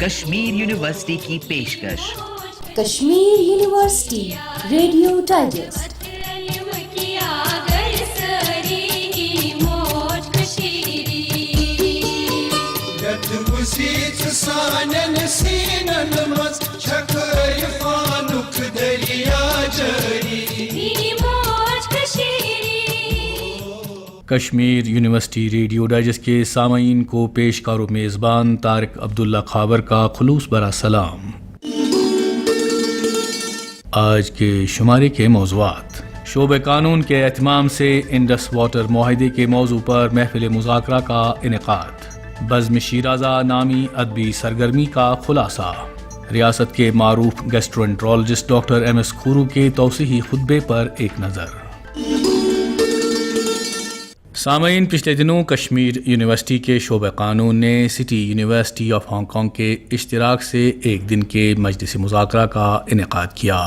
Kashmir university کی پیشکش Kashmir university radio digest. Kashmir university radio digest کے سامعین کو پیشکار و میزبان طارق عبداللہ خاور کا خلوص برا سلام۔ آج کے شمارے کے موضوعات: شعبہ قانون کے اہتمام سے انڈس واٹر معاہدے کے موضوع پر محفل مذاکرہ کا انعقاد، بزم شیرازہ نامی ادبی سرگرمی کا خلاصہ، ریاست کے معروف گیسٹرونٹرولوجسٹ ڈاکٹر ایم ایس کھورو کے توسیعی خطبے پر ایک نظر۔ سامعین، پچھلے دنوں کشمیر یونیورسٹی کے شعبہ قانون نے city university of Hong Kong کے اشتراک سے ایک دن کے مجلس مذاکرہ کا انعقاد کیا۔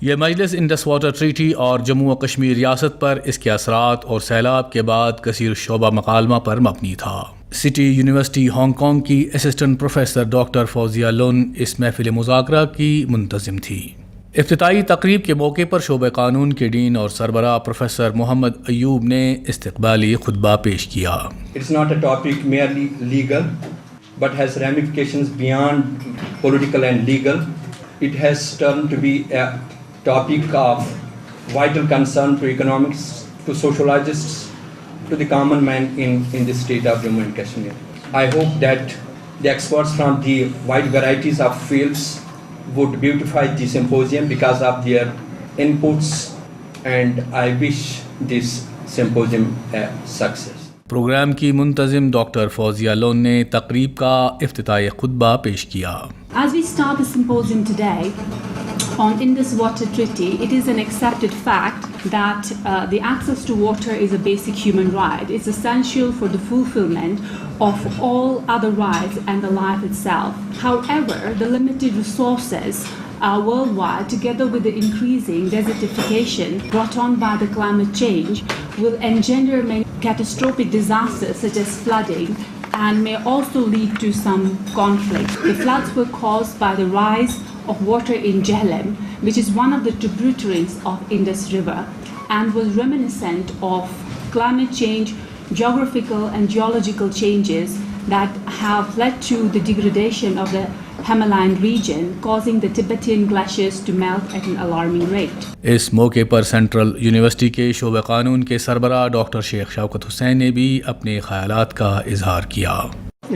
یہ مجلس انڈس واٹر ٹریٹی اور جموں و کشمیر ریاست پر اس کے اثرات اور سیلاب کے بعد کثیر شعبہ مکالمہ پر مبنی تھا۔ سٹی یونیورسٹی ہانگ کانگ کی assistant professor doctor Fauzia Lone اس محفل مذاکرہ کی منتظم تھی۔ افتتاحی تقریب کے موقع پر شعبہ قانون کے ڈین اور سربراہ پروفیسر محمد ایوب نے استقبالی خطبہ پیش کیا۔ It's not a topic merely legal, but has ramifications beyond political and legal. It has turned to be a topic of vital concern to economics, to sociologists, to the common man in the state of Jammu and Kashmir. I hope that the experts from the wide varieties of fields would beautify the symposium because of their inputs, and I wish this symposium a success. Programme کی منتظم doctor Fauzia loan نے تقریب کا افتتاحی خطبہ پیش کیا۔ As we start the symposium today on Indus Water Treaty, it is an accepted fact that the access to water is a basic human right. It's essential for the fulfillment of all other rights and the life itself. However, the limited resources worldwide, together with the increasing desertification brought on by the climate change, will engender many catastrophic disasters such as flooding, and may also lead to some conflict. The floods were caused by the rise of water in Jhelum, which is one of the tributaries of Indus River, and was reminiscent of climate change, geographical and geological changes that have led to the degradation of the Himalayan region, causing the Tibetan glaciers to melt at an alarming rate. اس موقع پر central university کے شعبہ قانون کے سربراہ doctor شیخ شوکت حسین نے بھی اپنے خیالات کا اظہار کیا۔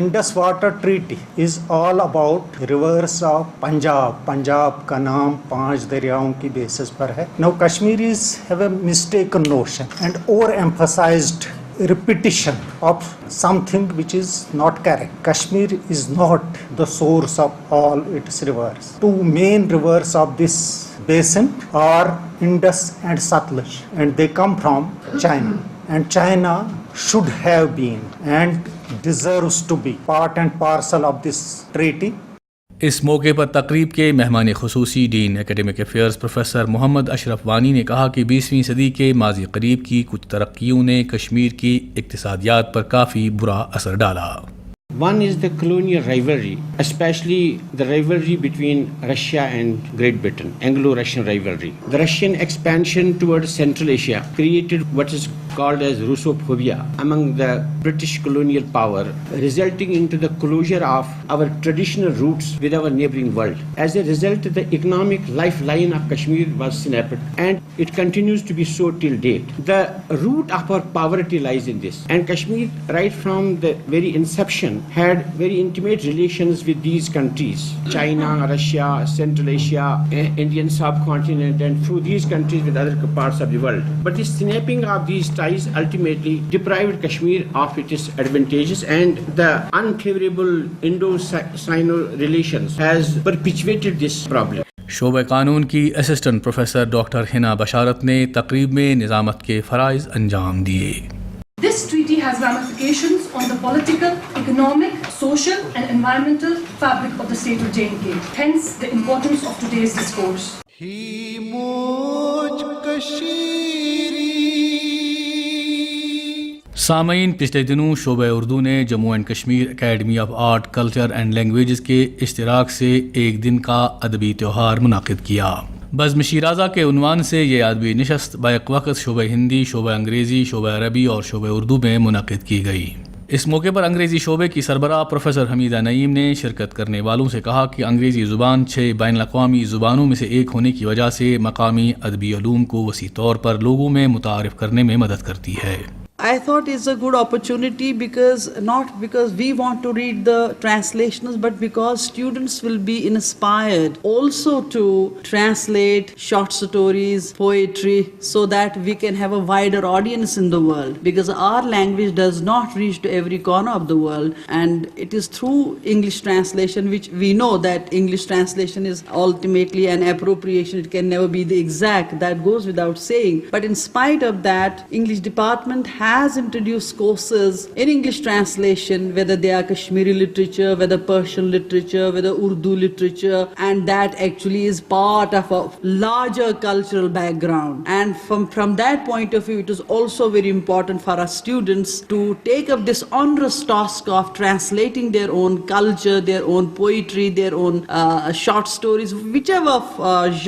Indus Water Treaty is all about rivers of Punjab. Punjab کا نام 5 دریاؤں کی بیسس پر ہے۔ Now Kashmiris have a mistaken notion and overemphasized repetition of something which is not correct. Kashmir is not the source of all its rivers. Two main rivers of this basin are Indus and Satluj, and they come from China. And China should have been and deserves to be part and parcel of this treaty. اس موقع پر تقریب کے مہمان خصوصی ڈین ایکیڈمک affairs professor محمد اشرف وانی نے کہا کہ 20ویں صدی کے ماضی قریب کی کچھ ترقیوں نے کشمیر کی اقتصادیات پر کافی برا اثر ڈالا۔ One is the colonial rivalry, especially the rivalry between Russia and Great Britain, Anglo-Russian rivalry. The Russian expansion towards Central Asia created what is called as Russophobia among the British colonial power, resulting into the closure of our traditional roots with our neighboring world. As a result, the economic lifeline of Kashmir was snapped, and it continues to be so till date. The root of our poverty lies in this, and Kashmir, right from the very inception, had very intimate relations with these countries: China, Russia, Central Asia, Indian subcontinent, and through these countries with other parts of the world. But the snapping of these ties ultimately deprived Kashmir of its advantages, and the unfavorable Indo-Sino relations has perpetuated this problem. شعبہ قانون کی assistant professor doctor حنا بشارت نے تقریب میں نظامت کے فرائض انجام دیے۔ This treaty has ramifications on the political, economic, social and environmental fabric of the state of J&K. Hence the importance of today's discourse. سامعین، پچھلے دنوں شعبہ اردو نے Jammu and Kashmir academy of art culture and languages کے اشتراک سے ایک دن کا ادبی تہوار منعقد کیا۔ بزم شیرازہ کے عنوان سے یہ ادبی نشست بیک وقت شعبہ ہندی، شعبہ انگریزی، شعبہ عربی اور شعبہ اردو میں منعقد کی گئی۔ اس موقع پر انگریزی شعبے کی سربراہ پروفیسر حمیدہ نعیم نے شرکت کرنے والوں سے کہا کہ انگریزی زبان 6 بین الاقوامی زبانوں میں سے ایک ہونے کی وجہ سے مقامی ادبی علوم کو وسیع طور پر لوگوں میں متعارف کرنے میں مدد کرتی ہے۔ I thought it's a good opportunity because not because we want to read the translations, but because students will be inspired also to translate short stories, poetry, so that we can have a wider audience in the world, because our language does not reach to every corner of the world, and it is through English translation, which we know that English translation is ultimately an appropriation. It can never be the exact, that goes without saying, but in spite of that, English department has introduced courses in English translation, whether they are Kashmiri literature, whether Persian literature, whether Urdu literature, and that actually is part of a larger cultural background. And from that point of view, it is also very important for our students to take up this onerous task of translating their own culture, their own poetry, their own short stories, whichever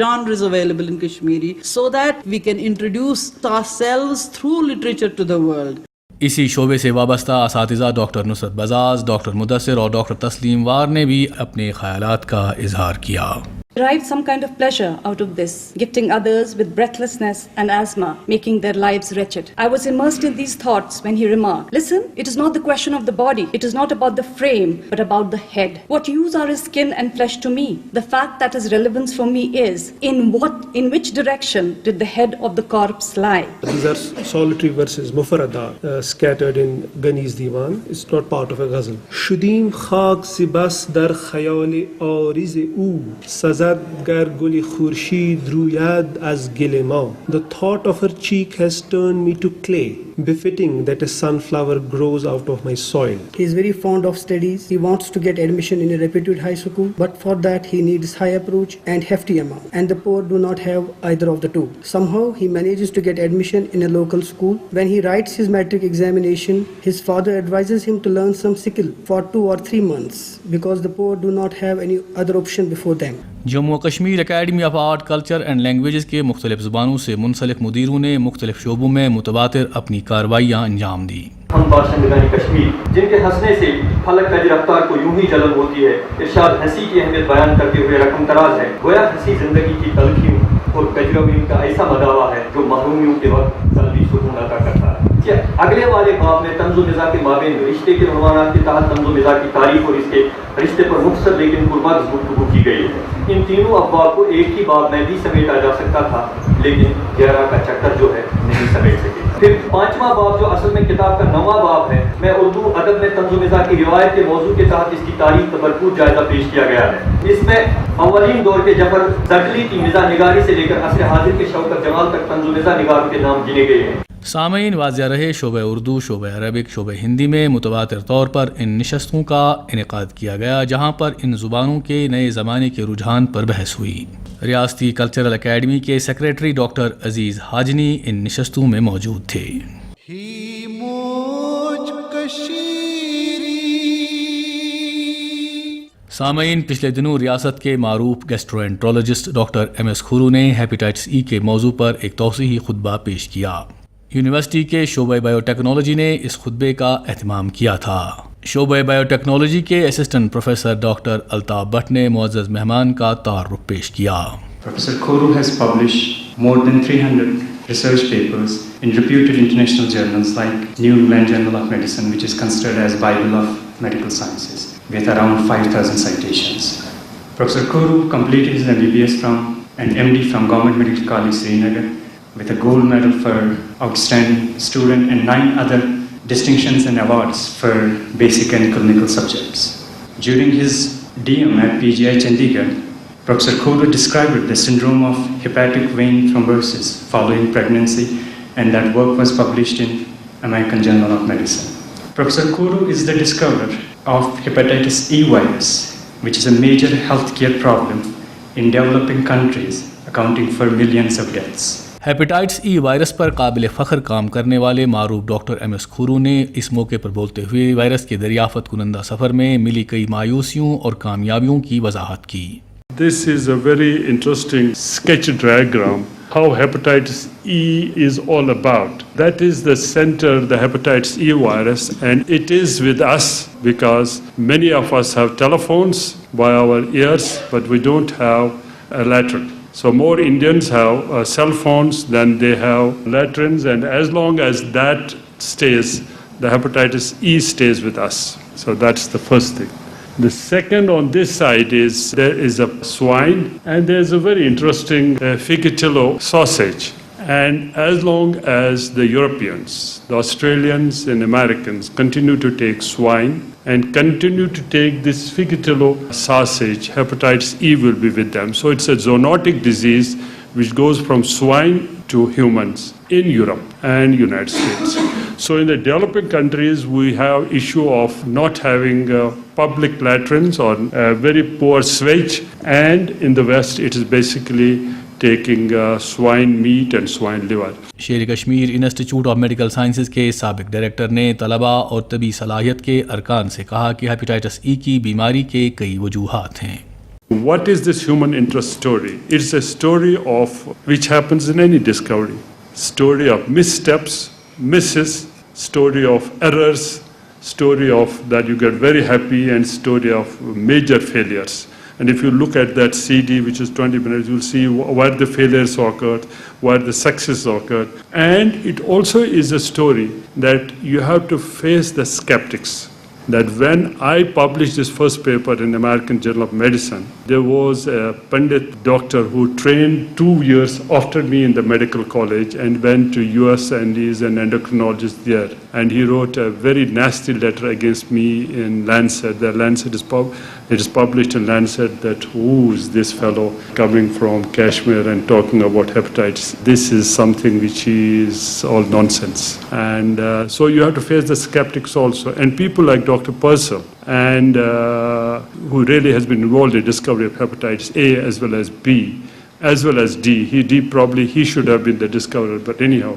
genre is available in Kashmiri, so that we can introduce ourselves through literature to the world. اسی شعبے سے وابستہ اساتذہ doctor نصرت Bajaj, doctor Mudassir اور doctor تسلیم وار نے بھی اپنے خیالات کا اظہار کیا۔ Derive some kind of pleasure out of this, gifting others with breathlessness and asthma, making their lives wretched. I was immersed in these thoughts when he remarked, "Listen, it is not the question of the body, it is not about the frame, but about the head. What use are his skin and flesh to me? The fact that his relevance for me is, in which direction did the head of the corpse lie?" These are solitary verses, mufarada, scattered in Ghani's Diwan. It's not part of a ghazal. Shudim khak sibas dar khayal ariz o sazad گر گل خورشید روید از گل ما. The thought of her cheek has turned me to clay, befitting that a sunflower grows out of my soil. He is very fond of studies. He wants to get admission in a reputed high school, but for that he needs high approach and hefty amount, and the poor do not have either of the two. Somehow he manages to get admission in a local school. When he writes his matric examination, his father advises him to learn some skill for 2 or 3 months, because the poor do not have any other option before them. Jammu Kashmir academy of art culture and languages کے مختلف زبانوں سے منسلک مدیروں نے مختلف شعبوں میں متواتر اپنی کارروائیاں انجام دی۔ ہم باشندگان کشمیر جن کے ہنسنے سے فلک کا رفتار کو یوں ہی جلن ہوتی ہے، ارشاد ہنسی کی اہمیت بیان کرتے ہوئے رقم تراز ہے، گویا ہنسی زندگی کی تلخیوں اور کجرویوں کا ایسا مداوا ہے جو محرومیوں کے وقت جلدی سکون عطا کرتا ہے۔ اگلے والے باب میں طنز و مزاح کے مابین رشتے کے عنوانات کے تحت طنز و مزاح کی تعریف اور اس کے رشتے پر مختصر لیکن پرمغز گفتگو کی گئی ہے۔ ان تینوں ابواب کو ایک ہی باب میں بھی سمیٹا جا سکتا تھا، لیکن گہرا کا چکر جو ہے نہیں سمیٹ سکے۔ پھر 5واں باب جو اصل میں کتاب کا 9واں باب ہے، میں اردو ادب میں طنز و مزاح کی روایت کے موضوع کے تحت اس کی تاریخ کا بھرپور جائزہ پیش کیا گیا ہے۔ اس میں اولین دور کے جعفر زرکلی کی مزاح نگاری سے لے کر عصر حاضر کے شوکت جمال تک طنز و مزاح نگاروں کے نام گنے گئے ہیں۔ سامعین، واضح رہے شعبہ اردو، شعبہ عربک، شعبہ ہندی میں متواتر طور پر ان نشستوں کا انعقاد کیا گیا، جہاں پر ان زبانوں کے نئے زمانے کے رجحان پر بحث ہوئی۔ ریاستی کلچرل اکیڈمی کے سیکریٹری ڈاکٹر عزیز حاجنی ان نشستوں میں موجود تھے۔ سامعین، پچھلے دنوں ریاست کے معروف گیسٹرونٹرولوجسٹ ڈاکٹر ایم ایس کھورو نے ہیپیٹائٹس ای کے موضوع پر ایک توضیحی خطبہ پیش کیا۔ یونیورسٹی کے شعبہ بائیو ٹیکنالوجی نے اس خطبے کا اہتمام کیا تھا۔ شعبہ بائیو ٹیکنالوجی کے assistant professor doctor Altaf but نے معزز مہمان کا تعارف پیش کیا۔ Professor Koru has published more than 300 research papers in reputed international journals like New England Journal of Medicine, which is considered as Bible of medical sciences, with around 5,000 citations. Professor Koru completed his MBBS and MD from Government Medical College, Srinagar, with a gold medal for outstanding student and 9 other distinctions and awards for basic and clinical subjects. During his DM at PGI Chandigarh, Professor Koru described the syndrome of hepatic vein thrombosis following pregnancy, and that work was published in American Journal of Medicine. Professor Koru is the discoverer of hepatitis E virus, which is a major healthcare problem in developing countries, accounting for millions of deaths. Hepatitis E virus پر قابل فخر کام کرنے والے معروف doctor M S کھورو نے اس موقع پر بولتے ہوئے وائرس کے دریافت کنندہ سفر میں ملی کئی مایوسیوں اور کامیابیوں کی وضاحت کی. This is a very interesting sketch diagram how hepatitis E is all about. That is the center, the hepatitis E virus, and it is with us because many of us have telephones by our ears, but we don't have a latrine. So more Indians have cell phones than they have latrines, and as long as that stays, the hepatitis E stays with us. So that's the first thing. The second on this side is there is a swine, and there's a very interesting Ficatillo sausage. And as long as the Europeans, the Australians and Americans continue to take swine and continue to take this Ficatillo sausage, hepatitis E will be with them. So it's a zoonotic disease which goes from swine to humans in Europe and United States. So in the developing countries, we have issue of not having public latrines or very poor sewage, and in the West, it is basically taking swine meat and swine liver. شیر Kashmir institute of medical sciences کے سابق director نے طلباء اور طبی صلاحیت کے ارکان سے کہا کہ ہیپیٹائٹس ای کی بیماری کے کئی وجوہات ہیں. What is this human interest story? It's a story of which happens in any discovery. Story of missteps, misses, story of errors, story of that you get very happy, and story of major failures. And if you look at that CD, which is 20 minutes, you'll see where the failures occurred, where the success occurred. And it also is a story that you have to face the skeptics. That when I published this first paper in the American Journal of Medicine, there was a Pandit doctor who trained 2 years after me in the medical college and went to US and is an endocrinologist there. And he wrote a very nasty letter against me in Lancet. The Lancet is published in Lancet that who is this fellow coming from Kashmir and talking about hepatitis. This is something which is all nonsense. And so you have to face the skeptics also. And people like Dr. Purcell, and who really has been involved in discovery of hepatitis A as well as B, as well as D. He should have been the discoverer, but anyhow.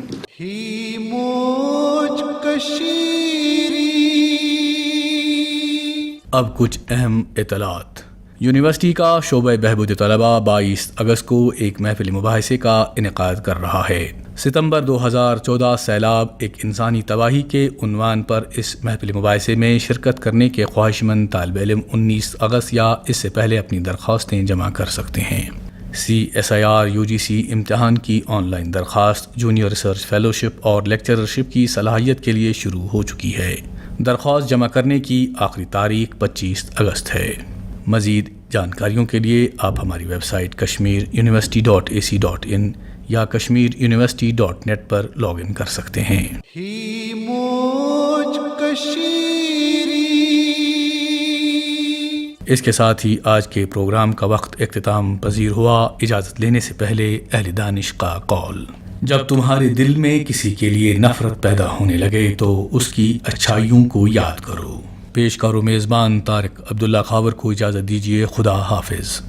اب کچھ اہم اطلاعات. University کا شعبہ بہبود طلباء 22 اگست کو ایک محفل مباحثے کا انعقاد کر رہا ہے. ستمبر 2014 سیلاب ایک انسانی تباہی کے عنوان پر اس محفل مباحثے میں شرکت کرنے کے خواہش مند طالب علم 19 اگست یا اس سے پہلے اپنی درخواستیں جمع کر سکتے ہیں. CSIR UGC امتحان کی آن لائن درخواست جونیئر ریسرچ فیلوشپ اور لیکچررشپ کی صلاحیت کے لیے شروع ہو چکی ہے. درخواست جمع کرنے کی آخری تاریخ 25 اگست ہے. مزید جانکاریوں کے لیے آپ ہماری ویب سائٹ kashmiruniversity.ac.in یا kashmiruniversity.net پر لاگ ان کر سکتے ہیں. اس کے ساتھ ہی آج کے پروگرام کا وقت اختتام پذیر ہوا. اجازت لینے سے پہلے اہل دانش کا قول: جب تمہارے دل میں کسی کے لیے نفرت پیدا ہونے لگے تو اس کی اچھائیوں کو یاد کرو. پیشکار و میزبان طارق عبداللہ خاور کو اجازت دیجیے. خدا حافظ.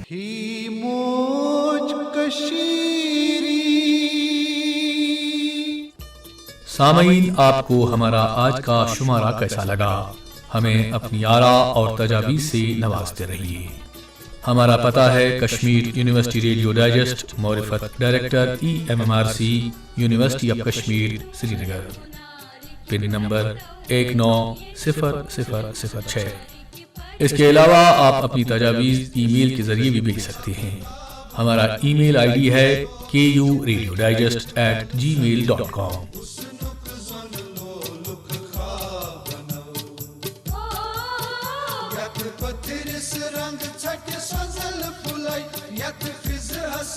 سامعین، آپ کو ہمارا آج کا شمارہ کیسا لگا؟ ہمیں اپنی آراء اور تجاویز سے نوازتے رہیے. ہمارا پتہ ہے کشمیر یونیورسٹی ریڈیو ڈائجسٹ، معرفت director EMMRC university of Kashmir Sri Nagar, pin number 190006. اس کے علاوہ آپ اپنی تجاویز ای میل کے ذریعے بھی بھیج سکتے ہیں. ہمارا ای میل ID ہے kuradiodigest@gmail.com. رنگ چھٹ سوزل پھلائی یت فز ہس